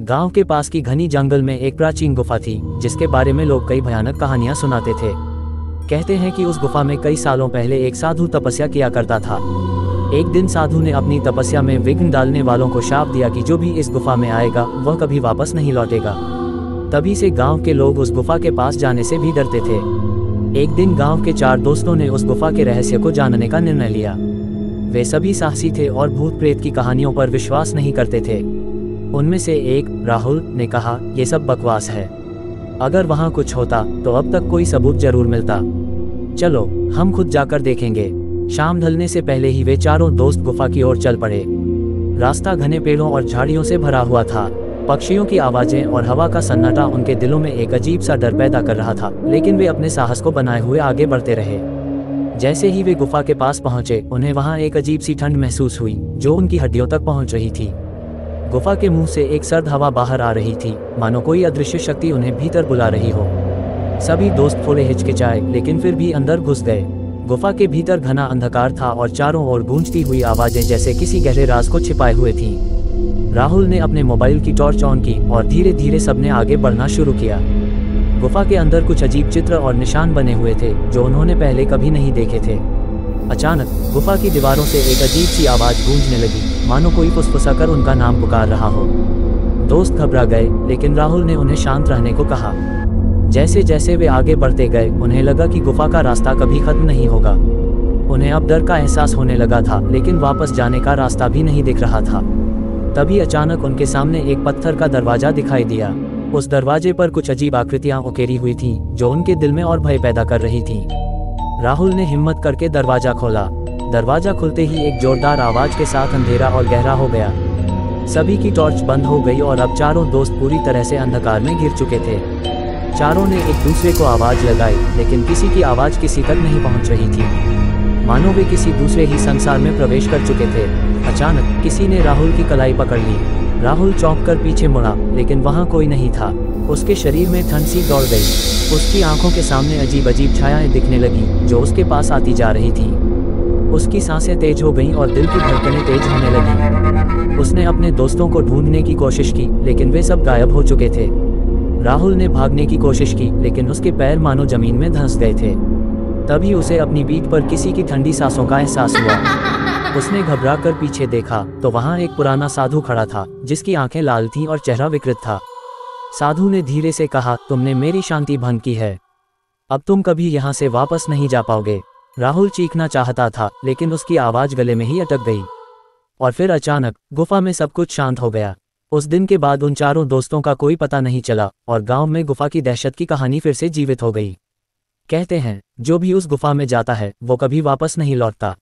गांव के पास की घनी जंगल में एक प्राचीन गुफा थी, जिसके बारे में लोग कई भयानक कहानियां सुनाते थे। कहते हैं कि उस गुफा में कई सालों पहले एक साधु तपस्या किया करता था। एक दिन साधु ने अपनी तपस्या में विघ्न डालने वालों को शाप दिया कि जो भी इस गुफा में आएगा वह कभी वापस नहीं लौटेगा। तभी से गांव के लोग उस गुफा के पास जाने से भी डरते थे। एक दिन गांव के 4 दोस्तों ने उस गुफा के रहस्य को जानने का निर्णय लिया। वे सभी साहसी थे और भूत प्रेत की कहानियों पर विश्वास नहीं करते थे। उनमें से एक, राहुल, ने कहा, ये सब बकवास है। अगर वहाँ कुछ होता तो अब तक कोई सबूत जरूर मिलता। चलो हम खुद जाकर देखेंगे। शाम ढलने से पहले ही वे चारों दोस्त गुफा की ओर चल पड़े। रास्ता घने पेड़ों और झाड़ियों से भरा हुआ था। पक्षियों की आवाजें और हवा का सन्नाटा उनके दिलों में एक अजीब सा डर पैदा कर रहा था, लेकिन वे अपने साहस को बनाए हुए आगे बढ़ते रहे। जैसे ही वे गुफा के पास पहुंचे, उन्हें वहां एक अजीब सी ठंड महसूस हुई जो उनकी हड्डियों तक पहुंच रही थी। गुफा के मुंह से एक सर्द हवा बाहर आ रही थी, मानो कोई अदृश्य शक्ति उन्हें भीतर बुला रही हो। सभी दोस्त थोड़े हिचकिचाए, लेकिन फिर भी अंदर घुस गए। गुफा के भीतर घना अंधकार था और चारों ओर गूंजती हुई आवाजें जैसे किसी गहरे राज को छिपाए हुए थीं। राहुल ने अपने मोबाइल की टॉर्च ऑन की और धीरे धीरे सबने आगे बढ़ना शुरू किया। गुफा के अंदर कुछ अजीब चित्र और निशान बने हुए थे जो उन्होंने पहले कभी नहीं देखे थे। अचानक गुफा की दीवारों से एक अजीब सी आवाज गूंजने लगी, मानो कोई फुसफुसाकर उनका नाम पुकार रहा हो। दोस्त घबरा गए, लेकिन राहुल ने उन्हें शांत रहने को कहा। जैसे जैसे वे आगे बढ़ते गए, उन्हें लगा कि गुफा का रास्ता कभी खत्म नहीं होगा। उन्हें अब डर का एहसास होने लगा था, लेकिन वापस जाने का रास्ता भी नहीं दिख रहा था। तभी अचानक उनके सामने एक पत्थर का दरवाजा दिखाई दिया। उस दरवाजे पर कुछ अजीब आकृतियां उकेरी हुई थीं, जो उनके दिल में और भय पैदा कर रही थीं। राहुल ने हिम्मत करके दरवाजा खोला। दरवाजा खुलते ही एक जोरदार आवाज के साथ अंधेरा और गहरा हो गया। सभी की टॉर्च बंद हो गई और अब चारों दोस्त पूरी तरह से अंधकार में घिर चुके थे। चारों ने एक दूसरे को आवाज लगाई, लेकिन किसी की आवाज किसी तक नहीं पहुंच रही थी, मानो वे किसी दूसरे ही संसार में प्रवेश कर चुके थे। अचानक किसी ने राहुल की कलाई पकड़ ली। राहुल चौंक कर पीछे मुड़ा, लेकिन वहां कोई नहीं था। उसके शरीर में ठंड सी दौड़ गई। उसकी आंखों के सामने अजीब अजीब छायाएं दिखने लगी जो उसके पास आती जा रही थी। उसकी सांसें तेज हो गईं और दिल की धड़कनें तेज होने लगी। उसने अपने दोस्तों को ढूंढने की कोशिश की, लेकिन वे सब गायब हो चुके थे। राहुल ने भागने की कोशिश की, लेकिन उसके पैर मानो जमीन में धंस गए थे। तभी उसे अपनी पीठ पर किसी की ठंडी सांसों का एहसास हुआ। उसने घबराकर पीछे देखा तो वहां एक पुराना साधु खड़ा था, जिसकी आंखें लाल थीं और चेहरा विकृत था। साधु ने धीरे से कहा, तुमने मेरी शांति भंग की है। अब तुम कभी यहाँ से वापस नहीं जा पाओगे। राहुल चीखना चाहता था, लेकिन उसकी आवाज गले में ही अटक गई। और फिर अचानक गुफा में सब कुछ शांत हो गया। उस दिन के बाद उन चारों दोस्तों का कोई पता नहीं चला और गांव में गुफा की दहशत की कहानी फिर से जीवित हो गई। कहते हैं, जो भी उस गुफा में जाता है वो कभी वापस नहीं लौटता।